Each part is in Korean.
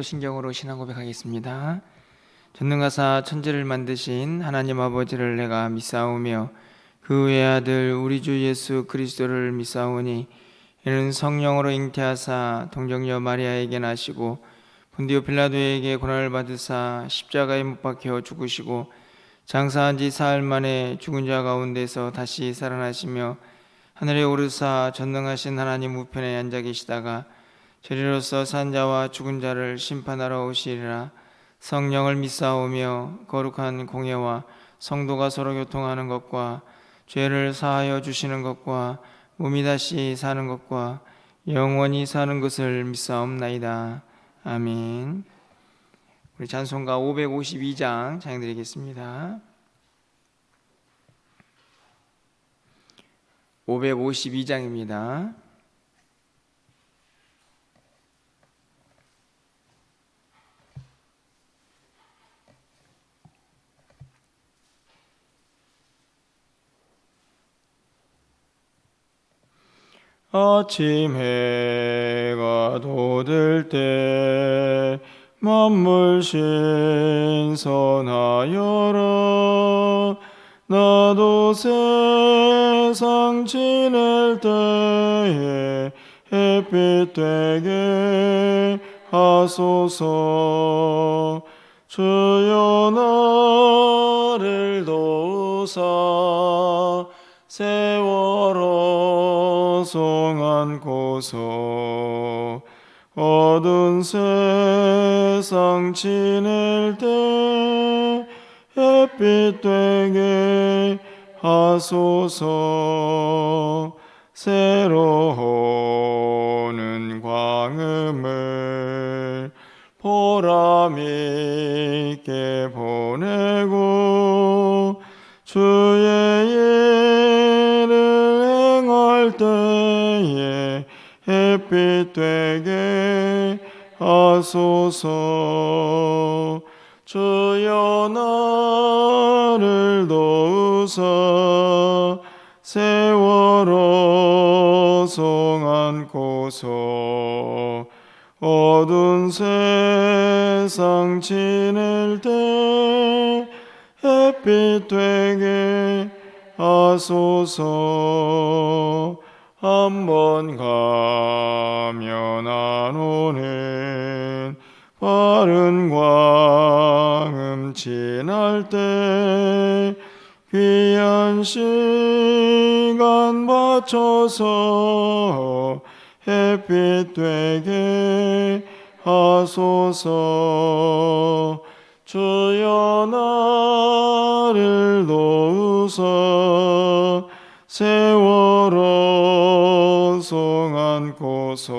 신경으로 신앙 고백하겠습니다. 전능하사 천지를 만드신 하나님 아버지를 내가 믿사오며 그 외아들 우리 주 예수 그리스도를 믿사오니 이는 성령으로 잉태하사 동정녀 마리아에게 나시고 본디오 빌라도에게 고난을 받으사 십자가에 못 박혀 죽으시고 장사한 지 사흘 만에 죽은 자 가운데서 다시 살아나시며 하늘에 오르사 전능하신 하나님 우편에 앉아 계시다가 저리로서 산 자와 죽은 자를 심판하러 오시리라. 성령을 믿사오며 거룩한 공예와 성도가 서로 교통하는 것과 죄를 사하여 주시는 것과 몸이 다시 사는 것과 영원히 사는 것을 믿사옵나이다. 아멘. 우리 찬송가 552장 찬양드리겠습니다. 552장입니다. 아침 해가 돋을 때 만물 신선하여라. 나도 세상 지낼 때에 햇빛 되게 하소서. 주여 나를 도우사 세월호 송 안고서 어두운 세상 지낼 때 햇빛 되게 하소서. 새로 오는 광음을 보람있게 보내고 주의 일을 행할 때에 햇빛 되게 하소서. 주여 나를 도우사 세월호 송 안고서 어두운 세상 지낼 때 햇빛 되게 하소서. 한 번 가면 안 오는 빠른 광음 지날 때 귀한 시간 맞춰서 햇빛 되게 하소서. 주여 나를 도우사 세월호 송 안고서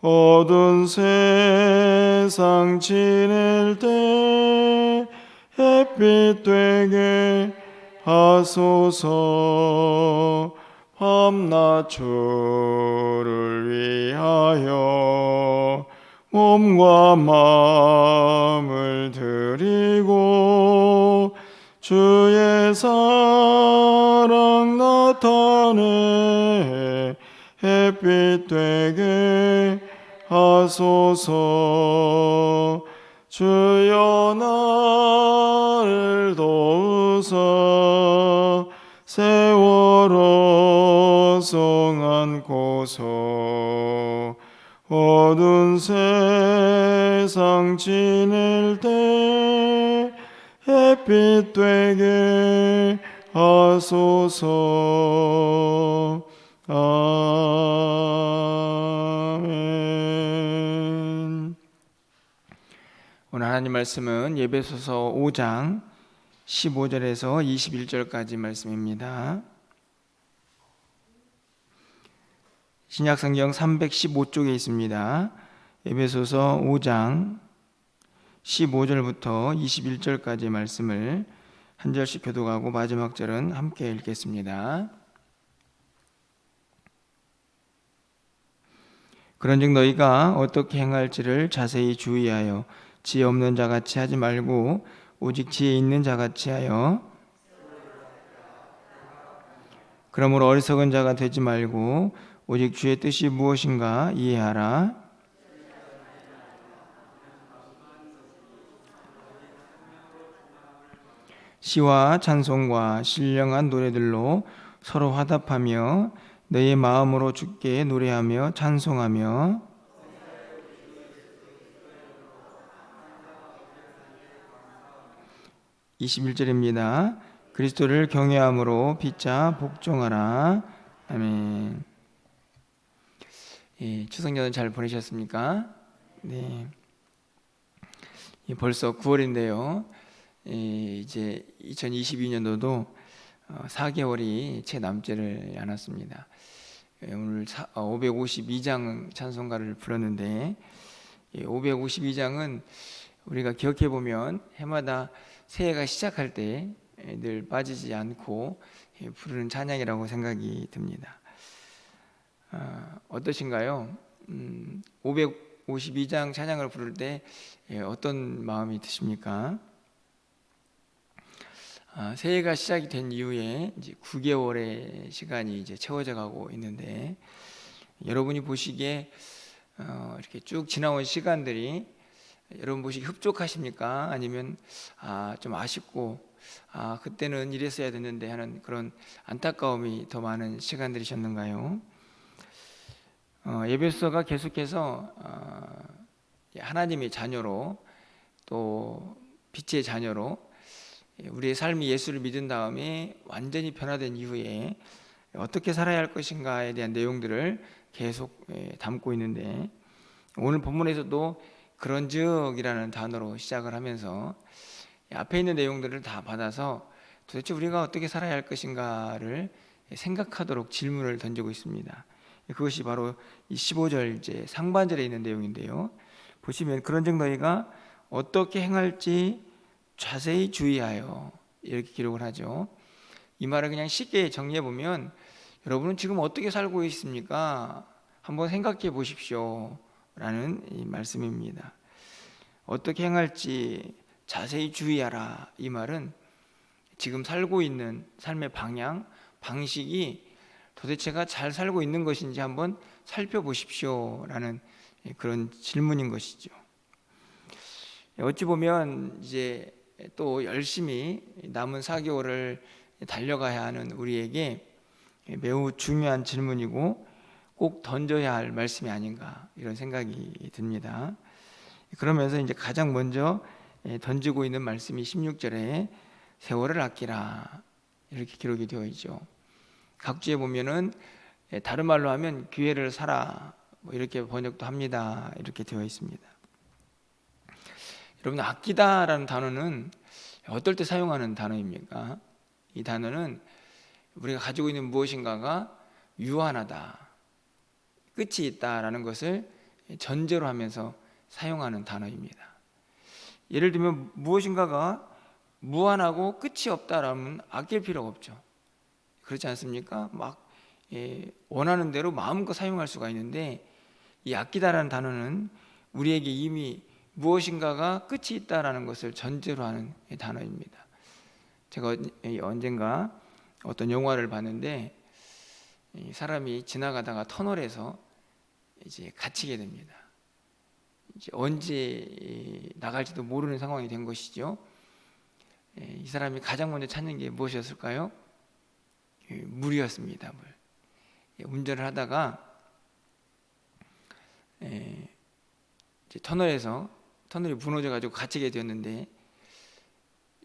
어두운 세상 지낼 때 햇빛 되게 하소서. 밤낮 주를 위하여 몸과 마음을 드리고 주의 사랑 나타내 햇빛 되게 하소서. 주여 나를 도우사 세월호 송 안고서 어두운 세상 지낼 때 햇빛 되게 하소서. 아멘. 오늘 하나님 말씀은 에베소서 5장 15절에서 21절까지 말씀입니다. 신약성경 315쪽에 있습니다. 에베소서 5장 15절부터 21절까지 말씀을 한 절씩 교독하고 마지막 절은 함께 읽겠습니다. 그런즉 너희가 어떻게 행할지를 자세히 주의하여 지혜 없는 자같이 하지 말고 오직 지혜 있는 자같이 하여 그러므로 어리석은 자가 되지 말고 오직 주의 뜻이 무엇인가 이해하라. 시와 찬송과 신령한 노래들로 서로 화답하며 너의 마음으로 주께 노래하며 찬송하며 21절입니다. 그리스도를 경외함으로 피차 복종하라. 아멘. 예, 추석 연휴 잘 보내셨습니까? 네. 예, 벌써 9월인데요. 예, 이제 2022년도도 4개월이 채 남지를 않았습니다. 예, 오늘 552장 찬송가를 불렀는데 552장은 우리가 기억해 보면 해마다 새해가 시작할 때 늘 빠지지 않고 부르는 찬양이라고 생각이 듭니다. 어떠신가요? 552장 찬양을 부를 때 어떤 마음이 드십니까? 새해가 시작이 된 이후에 이제 9개월의 시간이 이제 채워져 가고 있는데 여러분이 보시기에 이렇게 쭉 지나온 시간들이 여러분 보시기 흡족하십니까? 아니면 좀 아쉽고 그때는 이랬어야 됐는데 하는 그런 안타까움이 더 많은 시간들이셨는가요? 에베소서가 계속해서 하나님의 자녀로 또 빛의 자녀로 우리의 삶이 예수를 믿은 다음에 완전히 변화된 이후에 어떻게 살아야 할 것인가에 대한 내용들을 계속 담고 있는데 오늘 본문에서도 그런즉이라는 단어로 시작을 하면서 앞에 있는 내용들을 다 받아서 도대체 우리가 어떻게 살아야 할 것인가를 생각하도록 질문을 던지고 있습니다. 그것이 바로 이 15절 이제 상반절에 있는 내용인데요. 보시면 그런즉 너희가 어떻게 행할지 자세히 주의하여 이렇게 기록을 하죠. 이 말을 그냥 쉽게 정리해 보면 여러분은 지금 어떻게 살고 있습니까? 한번 생각해 보십시오 라는 이 말씀입니다. 어떻게 행할지 자세히 주의하라. 이 말은 지금 살고 있는 삶의 방향, 방식이 도대체가 잘 살고 있는 것인지 한번 살펴보십시오 라는 그런 질문인 것이죠. 어찌 보면 이제 또 열심히 남은 4개월을 달려가야 하는 우리에게 매우 중요한 질문이고 꼭 던져야 할 말씀이 아닌가 이런 생각이 듭니다. 그러면서 이제 가장 먼저 던지고 있는 말씀이 16절에 세월을 아끼라 이렇게 기록이 되어 있죠. 각주에 보면은 다른 말로 하면 기회를 사라 뭐 이렇게 번역도 합니다. 이렇게 되어 있습니다. 여러분 아끼다라는 단어는 어떨 때 사용하는 단어입니까? 이 단어는 우리가 가지고 있는 무엇인가가 유한하다, 끝이 있다라는 것을 전제로 하면서 사용하는 단어입니다. 예를 들면 무엇인가가 무한하고 끝이 없다라면 아낄 필요가 없죠. 그렇지 않습니까? 막 원하는 대로 마음껏 사용할 수가 있는데 이 아끼다라는 단어는 우리에게 이미 무엇인가가 끝이 있다라는 것을 전제로 하는 단어입니다. 제가 언젠가 어떤 영화를 봤는데 사람이 지나가다가 터널에서 이제 갇히게 됩니다. 이제 언제 나갈지도 모르는 상황이 된 것이죠. 이 사람이 가장 먼저 찾는 게 무엇이었을까요? 물이었습니다. 물. 운전을 하다가 이제 터널이 무너져 가지고 갇히게 되었는데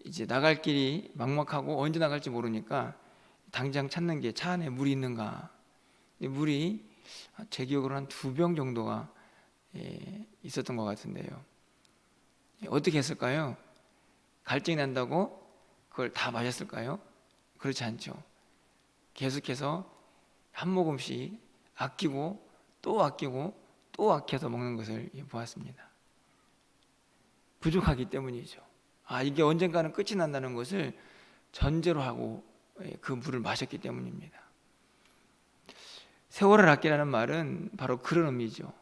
이제 나갈 길이 막막하고 언제 나갈지 모르니까 당장 찾는 게 차 안에 물이 있는가. 물이 제 기억으로 한 2병 정도가 있었던 것 같은데요. 어떻게 했을까요? 갈증이 난다고 그걸 다 마셨을까요? 그렇지 않죠. 계속해서 한 모금씩 아끼고 또 아끼고 또 아껴서 먹는 것을 보았습니다. 부족하기 때문이죠. 이게 언젠가는 끝이 난다는 것을 전제로 하고 그 물을 마셨기 때문입니다. 세월을 아끼라는 말은 바로 그런 의미죠.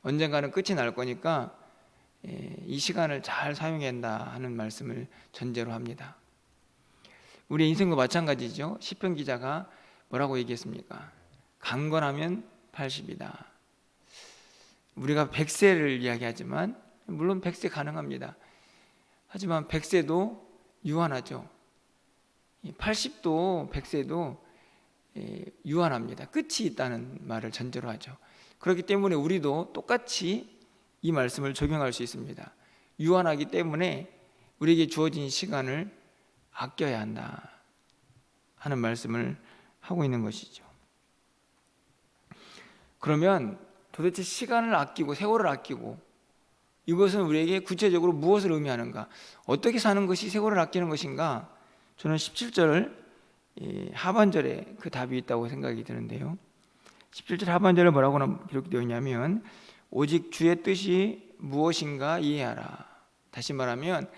언젠가는 끝이 날 거니까 이 시간을 잘 사용해야 한다 하는 말씀을 전제로 합니다. 우리 인생도 마찬가지죠. 시편 기자가 뭐라고 얘기했습니까? 강건하면 80이다. 우리가 100세를 이야기하지만 물론 100세 가능합니다. 하지만 100세도 유한하죠. 80도 100세도 유한합니다. 끝이 있다는 말을 전제로 하죠. 그렇기 때문에 우리도 똑같이 이 말씀을 적용할 수 있습니다. 유한하기 때문에 우리에게 주어진 시간을 아껴야 한다 하는 말씀을 하고 있는 것이죠. 그러면 도대체 시간을 아끼고 세월을 아끼고 이것은 우리에게 구체적으로 무엇을 의미하는가? 어떻게 사는 것이 세월을 아끼는 것인가? 저는 17절 하반절에 그 답이 있다고 생각이 드는데요. 17절 하반절에 뭐라고 기록되어 있냐면 오직 주의 뜻이 무엇인가 이해하라. 다시 말하면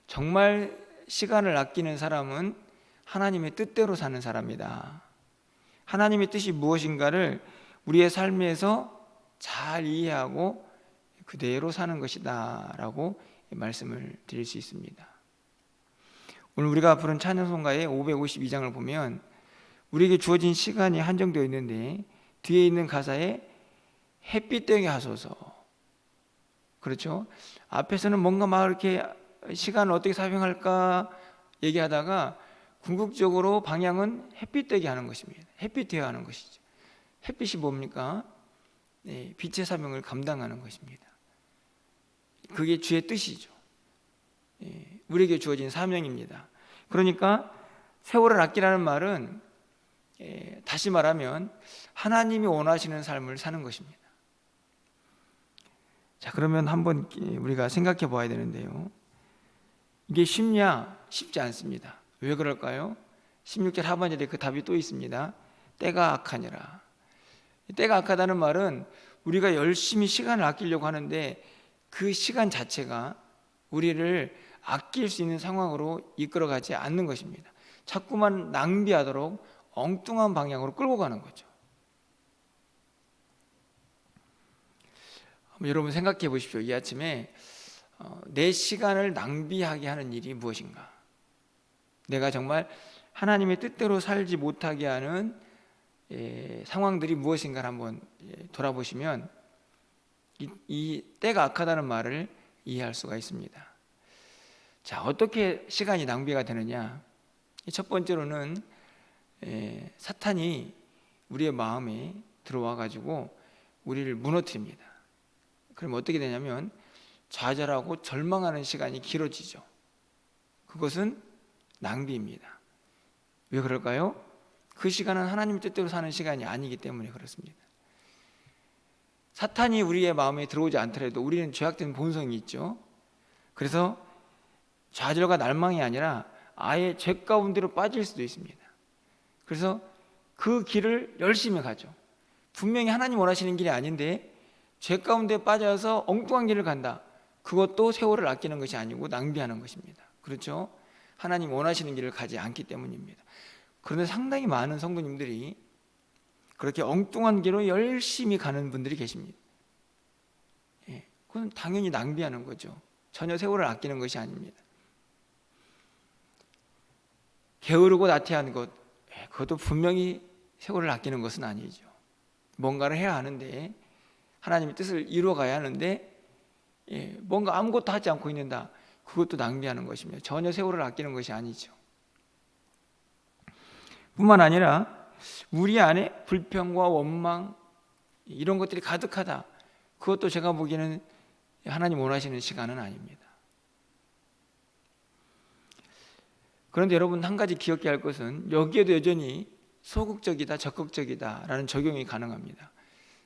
정말 시간을 아끼는 사람은 하나님의 뜻대로 사는 사람이다. 하나님의 뜻이 무엇인가를 우리의 삶에서 잘 이해하고 그대로 사는 것이다 라고 말씀을 드릴 수 있습니다. 오늘 우리가 부른 찬양송가의 552장을 보면 우리에게 주어진 시간이 한정되어 있는데 뒤에 있는 가사에 햇빛 되게 하소서, 그렇죠? 앞에서는 뭔가 막 이렇게 시간을 어떻게 사용할까 얘기하다가 궁극적으로 방향은 햇빛 되게 하는 것입니다. 햇빛 되어 하는 것이죠. 햇빛이 뭡니까? 빛의 사명을 감당하는 것입니다. 그게 주의 뜻이죠. 우리에게 주어진 사명입니다. 그러니까 세월을 아끼라는 말은 다시 말하면 하나님이 원하시는 삶을 사는 것입니다. 자, 그러면 한번 우리가 생각해 봐야 되는데요. 이게 쉽냐? 쉽지 않습니다. 왜 그럴까요? 16절 하반절에 그 답이 또 있습니다. 때가 악하니라. 때가 악하다는 말은 우리가 열심히 시간을 아끼려고 하는데 그 시간 자체가 우리를 아낄 수 있는 상황으로 이끌어가지 않는 것입니다. 자꾸만 낭비하도록 엉뚱한 방향으로 끌고 가는 거죠. 여러분 생각해 보십시오. 이 아침에 내 시간을 낭비하게 하는 일이 무엇인가? 내가 정말 하나님의 뜻대로 살지 못하게 하는 상황들이 무엇인가를 한번 돌아보시면 이 때가 악하다는 말을 이해할 수가 있습니다. 자, 어떻게 시간이 낭비가 되느냐? 첫 번째로는 사탄이 우리의 마음에 들어와 가지고 우리를 무너뜨립니다. 그럼 어떻게 되냐면 좌절하고 절망하는 시간이 길어지죠. 그것은 낭비입니다. 왜 그럴까요? 그 시간은 하나님 뜻대로 사는 시간이 아니기 때문에 그렇습니다. 사탄이 우리의 마음에 들어오지 않더라도 우리는 죄악된 본성이 있죠. 그래서 좌절과 날망이 아니라 아예 죄 가운데로 빠질 수도 있습니다. 그래서 그 길을 열심히 가죠. 분명히 하나님 원하시는 길이 아닌데 죄 가운데 빠져서 엉뚱한 길을 간다. 그것도 세월을 아끼는 것이 아니고 낭비하는 것입니다. 그렇죠? 하나님 원하시는 길을 가지 않기 때문입니다. 그런데 상당히 많은 성도님들이 그렇게 엉뚱한 길로 열심히 가는 분들이 계십니다. 그건 당연히 낭비하는 거죠. 전혀 세월을 아끼는 것이 아닙니다. 게으르고 나태한 것, 그것도 분명히 세월을 아끼는 것은 아니죠. 뭔가를 해야 하는데 하나님의 뜻을 이루어가야 하는데 뭔가 아무것도 하지 않고 있는다. 그것도 낭비하는 것입니다. 전혀 세월을 아끼는 것이 아니죠. 뿐만 아니라 우리 안에 불평과 원망 이런 것들이 가득하다. 그것도 제가 보기에는 하나님 원하시는 시간은 아닙니다. 그런데 여러분 한 가지 기억해야 할 것은 여기에도 여전히 소극적이다, 적극적이다 라는 적용이 가능합니다.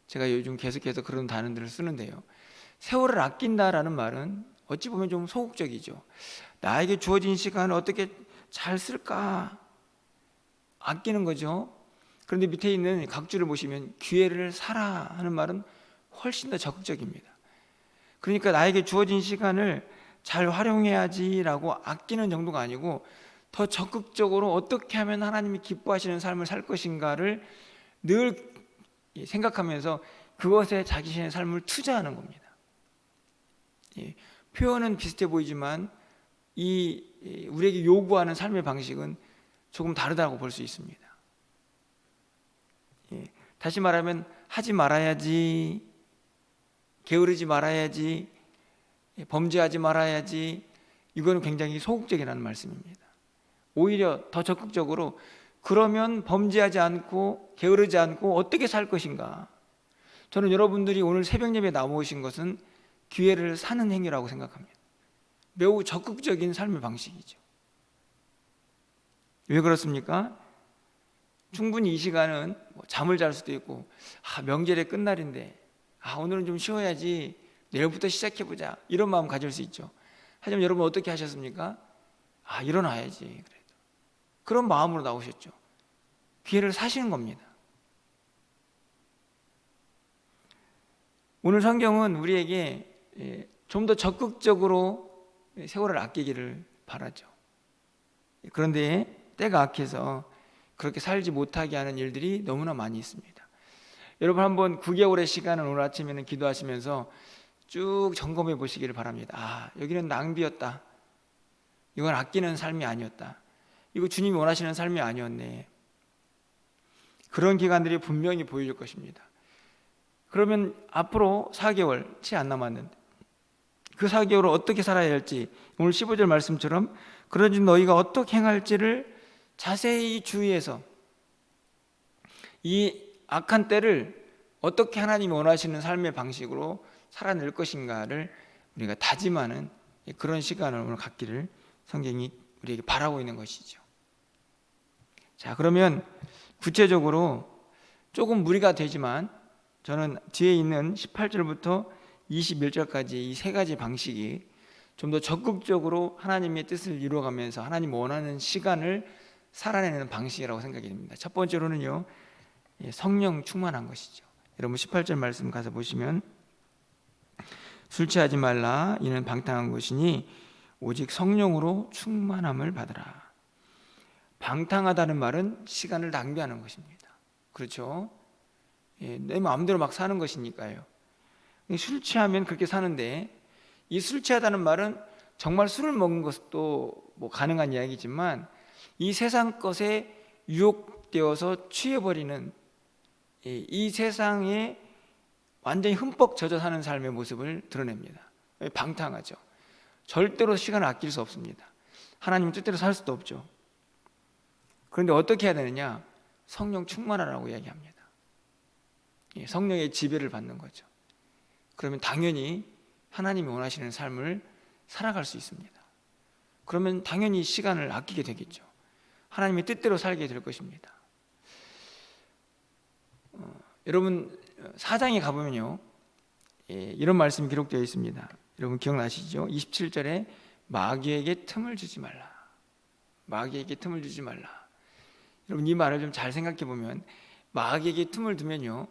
제가 요즘 계속해서 그런 단어들을 쓰는데요. 세월을 아낀다라는 말은 어찌 보면 좀 소극적이죠. 나에게 주어진 시간을 어떻게 잘 쓸까? 아끼는 거죠. 그런데 밑에 있는 각주를 보시면 기회를 사라 하는 말은 훨씬 더 적극적입니다. 그러니까 나에게 주어진 시간을 잘 활용해야지라고 아끼는 정도가 아니고 더 적극적으로 어떻게 하면 하나님이 기뻐하시는 삶을 살 것인가를 늘 생각하면서 그것에 자기 자신의 삶을 투자하는 겁니다. 표현은 비슷해 보이지만 우리에게 요구하는 삶의 방식은 조금 다르다고 볼 수 있습니다. 다시 말하면 하지 말아야지, 게으르지 말아야지, 범죄하지 말아야지, 이거는 굉장히 소극적이라는 말씀입니다. 오히려 더 적극적으로 그러면 범죄하지 않고 게으르지 않고 어떻게 살 것인가. 저는 여러분들이 오늘 새벽 예배에 나오신 것은 기회를 사는 행위라고 생각합니다. 매우 적극적인 삶의 방식이죠. 왜 그렇습니까? 충분히 이 시간은 잠을 잘 수도 있고, 명절의 끝날인데 오늘은 좀 쉬어야지, 내일부터 시작해보자, 이런 마음 가질 수 있죠. 하지만 여러분 어떻게 하셨습니까? 일어나야지, 그래도 그런 마음으로 나오셨죠. 기회를 사시는 겁니다. 오늘 성경은 우리에게 좀 더 적극적으로 세월을 아끼기를 바라죠. 그런데 때가 악해서 그렇게 살지 못하게 하는 일들이 너무나 많이 있습니다. 여러분 한번 9개월의 시간을 오늘 아침에는 기도하시면서 쭉 점검해 보시기를 바랍니다. 여기는 낭비였다. 이건 아끼는 삶이 아니었다. 이거 주님이 원하시는 삶이 아니었네. 그런 기간들이 분명히 보일 것입니다. 그러면 앞으로 4개월 채 안 남았는데 그 4개월을 어떻게 살아야 할지, 오늘 15절 말씀처럼 그러지 너희가 어떻게 행할지를 자세히 주의해서 이 악한 때를 어떻게 하나님이 원하시는 삶의 방식으로 살아낼 것인가를 우리가 다짐하는 그런 시간을 오늘 갖기를 성경이 우리에게 바라고 있는 것이죠. 자, 그러면 구체적으로 조금 무리가 되지만 저는 뒤에 있는 18절부터 21절까지 이 세 가지 방식이 좀 더 적극적으로 하나님의 뜻을 이루어가면서 하나님 원하는 시간을 살아내는 방식이라고 생각이 됩니다. 첫 번째로는요, 성령 충만한 것이죠. 여러분 18절 말씀 가서 보시면, 술 취하지 말라, 이는 방탕한 것이니 오직 성령으로 충만함을 받으라. 방탕하다는 말은 시간을 낭비하는 것입니다. 그렇죠? 내 마음대로 막 사는 것이니까요. 술 취하면 그렇게 사는데, 이 술 취하다는 말은 정말 술을 먹은 것도 가능한 이야기지만 이 세상 것에 유혹되어서 취해버리는, 이 세상에 완전히 흠뻑 젖어 사는 삶의 모습을 드러냅니다. 방탕하죠. 절대로 시간을 아낄 수 없습니다. 하나님 뜻대로 살 수도 없죠. 그런데 어떻게 해야 되느냐? 성령 충만하라고 이야기합니다. 성령의 지배를 받는 거죠. 그러면 당연히 하나님이 원하시는 삶을 살아갈 수 있습니다. 그러면 당연히 시간을 아끼게 되겠죠. 하나님의 뜻대로 살게 될 것입니다. 여러분 4장에 가보면요, 이런 말씀이 기록되어 있습니다. 여러분 기억나시죠? 27절에 마귀에게 틈을 주지 말라. 마귀에게 틈을 주지 말라. 여러분 이 말을 좀 잘 생각해 보면, 마귀에게 틈을 두면요,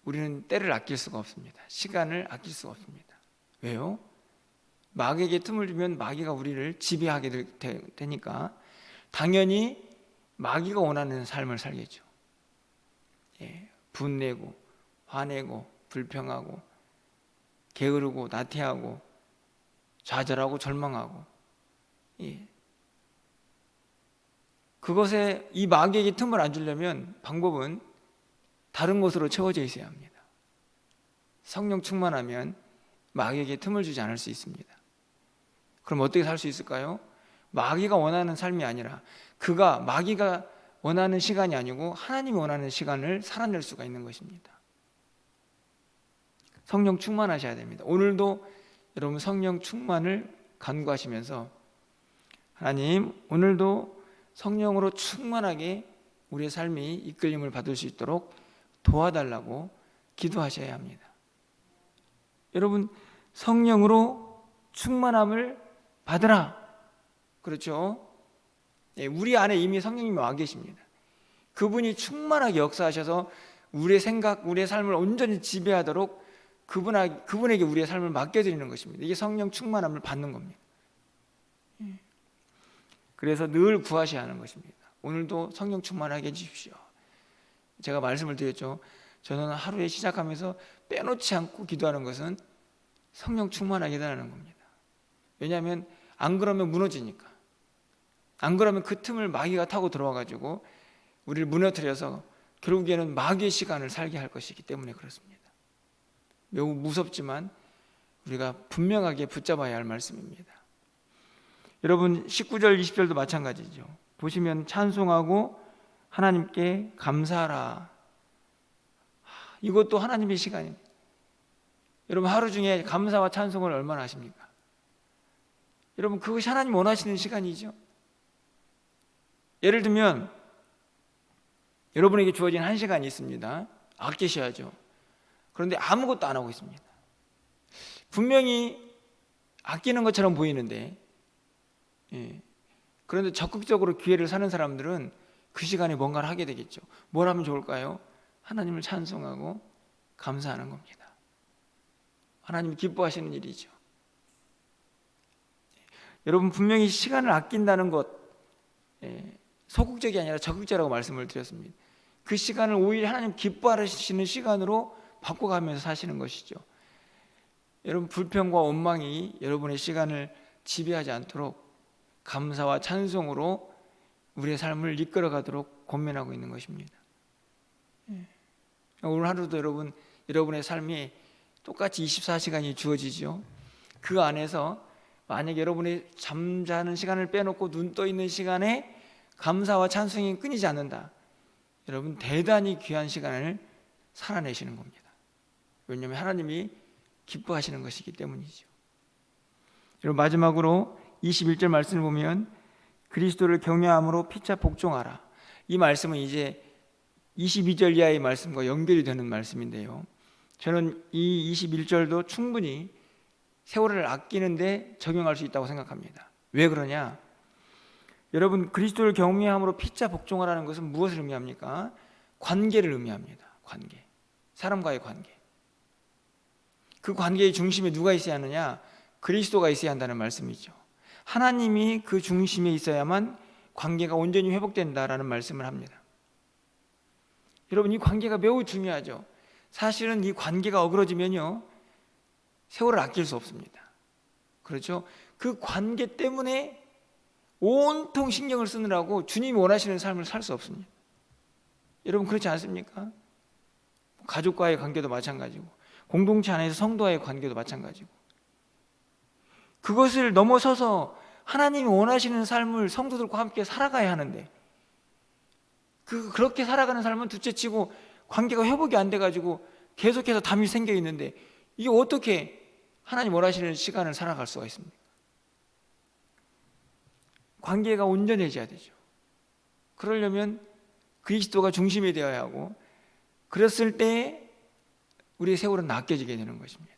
우리는 때를 아낄 수가 없습니다. 시간을 아낄 수가 없습니다. 왜요? 마귀에게 틈을 주면 마귀가 우리를 지배하게 되니까 당연히 마귀가 원하는 삶을 살겠죠. 분내고 화내고 불평하고 게으르고 나태하고 좌절하고 절망하고, 그것에 이 마귀에게 틈을 안 주려면 방법은 다른 것으로 채워져 있어야 합니다. 성령 충만하면 마귀에게 틈을 주지 않을 수 있습니다. 그럼 어떻게 살 수 있을까요? 마귀가 원하는 삶이 아니라, 마귀가 원하는 시간이 아니고 하나님이 원하는 시간을 살아낼 수가 있는 것입니다. 성령 충만하셔야 됩니다. 오늘도 여러분 성령 충만을 간구하시면서, 하나님 오늘도 성령으로 충만하게 우리의 삶이 이끌림을 받을 수 있도록 도와달라고 기도하셔야 합니다. 여러분 성령으로 충만함을 받으라. 그렇죠? 우리 안에 이미 성령님이 와 계십니다. 그분이 충만하게 역사하셔서 우리의 생각, 우리의 삶을 온전히 지배하도록 그분에게 우리의 삶을 맡겨드리는 것입니다. 이게 성령 충만함을 받는 겁니다. 그래서 늘 구하셔야 하는 것입니다. 오늘도 성령 충만하게 해주십시오. 제가 말씀을 드렸죠. 저는 하루에 시작하면서 빼놓지 않고 기도하는 것은 성령 충만하게 해달라는 겁니다. 왜냐하면 안 그러면 무너지니까. 안 그러면 그 틈을 마귀가 타고 들어와가지고 우리를 무너뜨려서 결국에는 마귀의 시간을 살게 할 것이기 때문에 그렇습니다. 매우 무섭지만 우리가 분명하게 붙잡아야 할 말씀입니다. 여러분 19절 20절도 마찬가지죠. 보시면 찬송하고 하나님께 감사하라. 이것도 하나님의 시간입니다. 여러분 하루 중에 감사와 찬송을 얼마나 하십니까? 여러분 그것이 하나님 원하시는 시간이죠. 예를 들면 여러분에게 주어진 1시간이 있습니다. 아끼셔야죠. 그런데 아무것도 안 하고 있습니다. 분명히 아끼는 것처럼 보이는데, 그런데 적극적으로 기회를 사는 사람들은 그 시간에 뭔가를 하게 되겠죠. 뭘 하면 좋을까요? 하나님을 찬송하고 감사하는 겁니다. 하나님이 기뻐하시는 일이죠. 여러분 분명히 시간을 아낀다는 것, 소극적이 아니라 적극적이라고 말씀을 드렸습니다. 그 시간을 오히려 하나님 기뻐하시는 시간으로 바꿔가면서 사시는 것이죠. 여러분 불평과 원망이 여러분의 시간을 지배하지 않도록 감사와 찬송으로 우리의 삶을 이끌어가도록 권면하고 있는 것입니다. 오늘 하루도 여러분의 삶이 똑같이 24시간이 주어지죠. 그 안에서 만약 여러분이 잠자는 시간을 빼놓고 눈 떠 있는 시간에 감사와 찬송이 끊이지 않는다, 여러분 대단히 귀한 시간을 살아내시는 겁니다. 왜냐하면 하나님이 기뻐하시는 것이기 때문이죠. 여러분 마지막으로 21절 말씀을 보면 그리스도를 경외함으로 피차 복종하라. 이 말씀은 이제 22절 이하의 말씀과 연결이 되는 말씀인데요, 저는 이 21절도 충분히 세월을 아끼는데 적용할 수 있다고 생각합니다. 왜 그러냐? 여러분 그리스도를 경외함으로 피차 복종하라는 것은 무엇을 의미합니까? 관계를 의미합니다. 관계, 사람과의 관계. 그 관계의 중심에 누가 있어야 하느냐? 그리스도가 있어야 한다는 말씀이죠. 하나님이 그 중심에 있어야만 관계가 온전히 회복된다라는 말씀을 합니다. 여러분 이 관계가 매우 중요하죠. 사실은 이 관계가 어그러지면요 세월을 아낄 수 없습니다. 그렇죠? 그 관계 때문에 온통 신경을 쓰느라고 주님이 원하시는 삶을 살 수 없습니다. 여러분 그렇지 않습니까? 가족과의 관계도 마찬가지고 공동체 안에서 성도와의 관계도 마찬가지고, 그것을 넘어서서 하나님이 원하시는 삶을 성도들과 함께 살아가야 하는데 그렇게 살아가는 삶은 둘째치고 관계가 회복이 안 돼가지고 계속해서 담이 생겨 있는데 이게 어떻게 하나님 원하시는 시간을 살아갈 수가 있습니까? 관계가 온전해져야 되죠. 그러려면 그리스도가 중심이 되어야 하고, 그랬을 때 우리의 세월은 낚여지게 되는 것입니다.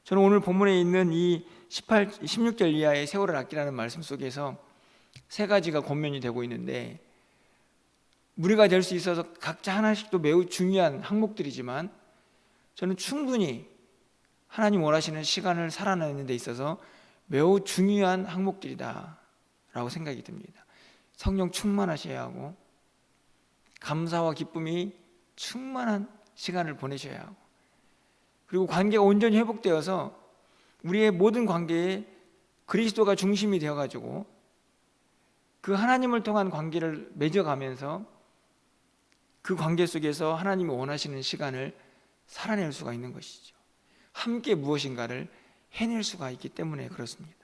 저는 오늘 본문에 있는 이 16절 이하의 세월을 아끼라는 말씀 속에서 세 가지가 권면이 되고 있는데, 우리가 될 수 있어서 각자 하나씩도 매우 중요한 항목들이지만 저는 충분히 하나님 원하시는 시간을 살아내는 데 있어서 매우 중요한 항목들이다 라고 생각이 듭니다. 성령 충만하셔야 하고 감사와 기쁨이 충만한 시간을 보내셔야 하고, 그리고 관계가 온전히 회복되어서 우리의 모든 관계에 그리스도가 중심이 되어가지고 그 하나님을 통한 관계를 맺어가면서 그 관계 속에서 하나님이 원하시는 시간을 살아낼 수가 있는 것이죠. 함께 무엇인가를 해낼 수가 있기 때문에 그렇습니다.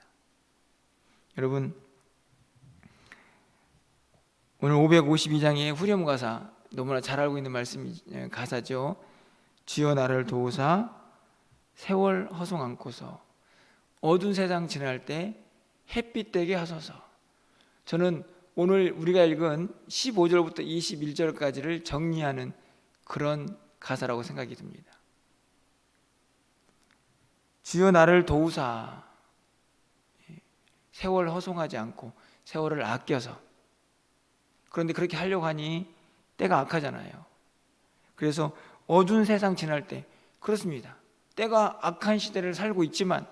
여러분 오늘 552장의 후렴가사 너무나 잘 알고 있는 가사죠. 주여 나를 도우사 세월 허송 않고서 어두운 세상 지날 때 햇빛 되게 하소서. 저는 오늘 우리가 읽은 15절부터 21절까지를 정리하는 그런 가사라고 생각이 듭니다. 주여 나를 도우사, 세월 허송하지 않고 세월을 아껴서. 그런데 그렇게 하려고 하니 때가 악하잖아요. 그래서 어두운 세상 지날 때, 그렇습니다. 때가 악한 시대를 살고 있지만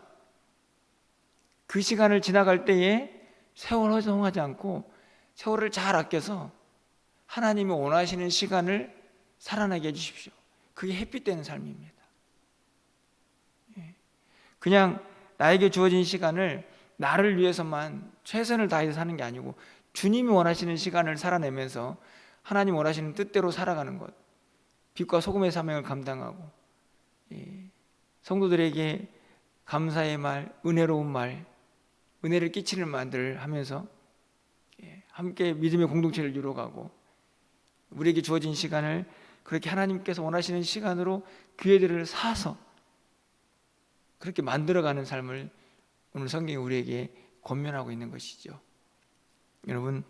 그 시간을 지나갈 때에 세월 허송하지 않고 세월을 잘 아껴서 하나님이 원하시는 시간을 살아나게 해주십시오. 그게 햇빛 되는 삶입니다. 그냥 나에게 주어진 시간을 나를 위해서만 최선을 다해서 사는 게 아니고 주님이 원하시는 시간을 살아내면서 하나님 원하시는 뜻대로 살아가는 것, 빛과 소금의 사명을 감당하고 성도들에게 감사의 말, 은혜로운 말, 은혜를 끼치는 말들을 하면서 함께 믿음의 공동체를 이루어가고 우리에게 주어진 시간을 그렇게 하나님께서 원하시는 시간으로 교회들을 사서 그렇게 만들어가는 삶을 오늘 성경이 우리에게 권면하고 있는 것이죠. 여러분,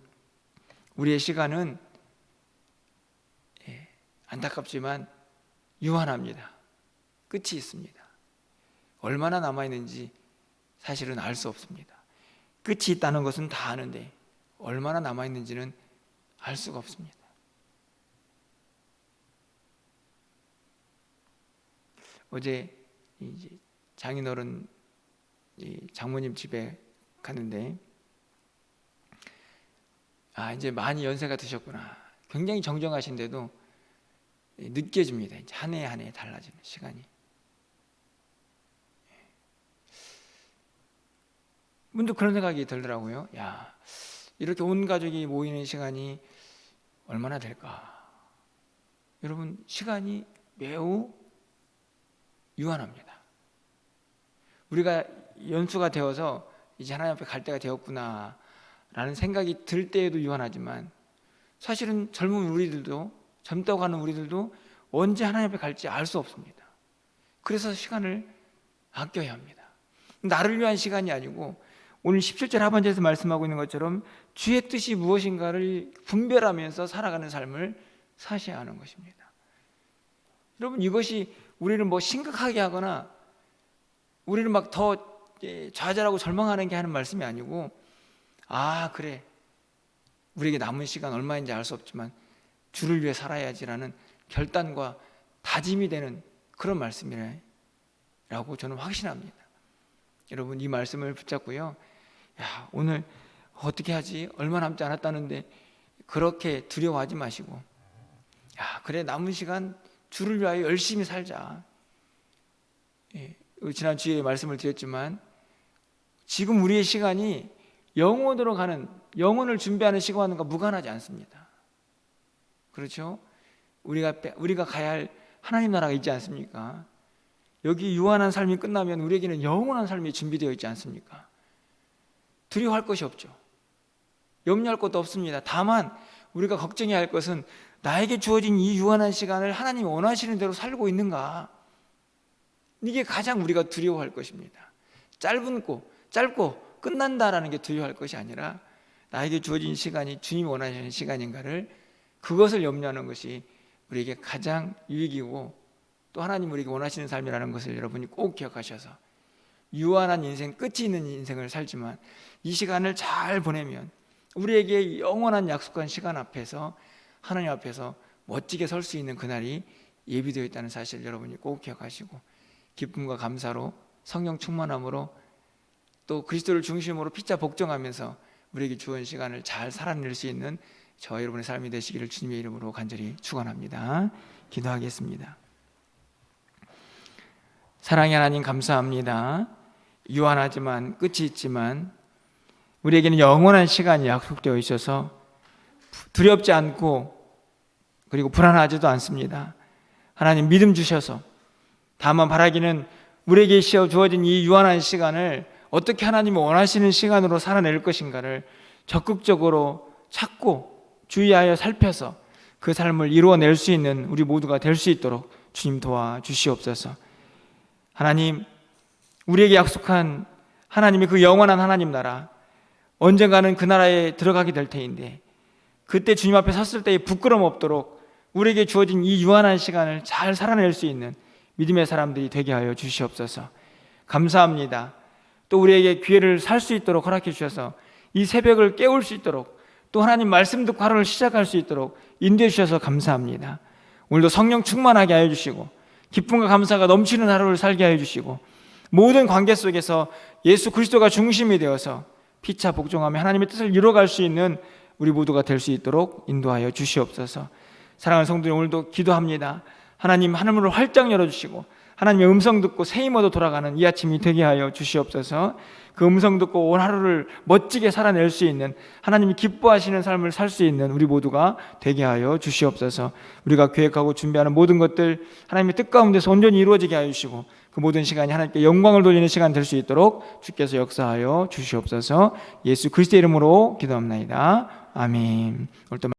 우리의 시간은 안타깝지만 유한합니다. 끝이 있습니다. 얼마나 남아있는지 사실은 알 수 없습니다. 끝이 있다는 것은 다 아는데 얼마나 남아있는지는 알 수가 없습니다. 어제 이제 장인어른 장모님 집에 갔는데 이제 많이 연세가 드셨구나. 굉장히 정정하신데도 느껴집니다. 이제 한 해 한 해 달라지는 시간이. 문득 그런 생각이 들더라고요. 이렇게 온 가족이 모이는 시간이 얼마나 될까? 여러분, 시간이 매우 유한합니다. 우리가 연수가 되어서 이제 하나님 앞에 갈 때가 되었구나 라는 생각이 들 때에도 유한하지만 사실은 젊다고 하는 우리들도 언제 하나님 앞에 갈지 알 수 없습니다. 그래서 시간을 아껴야 합니다. 나를 위한 시간이 아니고 오늘 17절 하반절에서 말씀하고 있는 것처럼 주의 뜻이 무엇인가를 분별하면서 살아가는 삶을 사셔야 하는 것입니다. 여러분, 이것이 우리를 심각하게 하거나 우리를 막 더 좌절하고 절망하는 게 하는 말씀이 아니고 그래, 우리에게 남은 시간 얼마인지 알 수 없지만 주를 위해 살아야지라는 결단과 다짐이 되는 그런 말씀이라고 저는 확신합니다. 여러분, 이 말씀을 붙잡고요, 오늘 어떻게 하지? 얼마 남지 않았다는데 그렇게 두려워하지 마시고 그래, 남은 시간 주를 위하여 열심히 살자. 지난 주에 말씀을 드렸지만 지금 우리의 시간이 영원으로 가는, 영혼을 준비하는 시간과 무관하지 않습니다. 그렇죠? 우리가 가야 할 하나님 나라가 있지 않습니까? 여기 유한한 삶이 끝나면 우리에게는 영원한 삶이 준비되어 있지 않습니까? 두려워할 것이 없죠. 염려할 것도 없습니다. 다만 우리가 걱정해야 할 것은 나에게 주어진 이 유한한 시간을 하나님이 원하시는 대로 살고 있는가? 이게 가장 우리가 두려워할 것입니다. 짧고 끝난다라는 게 두려워할 것이 아니라 나에게 주어진 시간이 주님이 원하시는 시간인가를, 그것을 염려하는 것이 우리에게 가장 유익이고 또 하나님 우리에게 원하시는 삶이라는 것을 여러분이 꼭 기억하셔서 유한한 인생, 끝이 있는 인생을 살지만 이 시간을 잘 보내면 우리에게 영원한 약속한 시간 앞에서 하나님 앞에서 멋지게 설 수 있는 그날이 예비되어 있다는 사실을 여러분이 꼭 기억하시고 기쁨과 감사로 성령 충만함으로 또 그리스도를 중심으로 피차 복종하면서 우리에게 주어진 시간을 잘 살아낼 수 있는 저와 여러분의 삶이 되시기를 주님의 이름으로 간절히 축원합니다. 기도하겠습니다. 사랑의 하나님, 감사합니다. 유한하지만 끝이 있지만 우리에게는 영원한 시간이 약속되어 있어서 두렵지 않고 그리고 불안하지도 않습니다. 하나님, 믿음 주셔서 다만 바라기는 우리에게 주어진 이 유한한 시간을 어떻게 하나님이 원하시는 시간으로 살아낼 것인가를 적극적으로 찾고 주의하여 살펴서 그 삶을 이루어낼 수 있는 우리 모두가 될 수 있도록 주님 도와주시옵소서. 하나님, 우리에게 약속한 하나님의 그 영원한 하나님 나라, 언젠가는 그 나라에 들어가게 될 테인데 그때 주님 앞에 섰을 때에 부끄러움 없도록 우리에게 주어진 이 유한한 시간을 잘 살아낼 수 있는 믿음의 사람들이 되게 하여 주시옵소서. 감사합니다. 또 우리에게 기회를 살 수 있도록 허락해 주셔서 이 새벽을 깨울 수 있도록 또 하나님 말씀 듣고 하루를 시작할 수 있도록 인도해 주셔서 감사합니다. 오늘도 성령 충만하게 하여 주시고 기쁨과 감사가 넘치는 하루를 살게 하여 주시고 모든 관계 속에서 예수 그리스도가 중심이 되어서 피차 복종하며 하나님의 뜻을 이루어갈 수 있는 우리 모두가 될 수 있도록 인도하여 주시옵소서. 사랑하는 성도님, 오늘도 기도합니다. 하나님, 하늘문을 활짝 열어주시고 하나님의 음성 듣고 새 힘으로 돌아가는 이 아침이 되게 하여 주시옵소서. 그 음성 듣고 온 하루를 멋지게 살아낼 수 있는, 하나님이 기뻐하시는 삶을 살 수 있는 우리 모두가 되게 하여 주시옵소서. 우리가 계획하고 준비하는 모든 것들 하나님의 뜻 가운데서 온전히 이루어지게 하여 주시고 그 모든 시간이 하나님께 영광을 돌리는 시간 될 수 있도록 주께서 역사하여 주시옵소서. 예수 그리스도의 이름으로 기도합나이다. 아멘. 오늘 또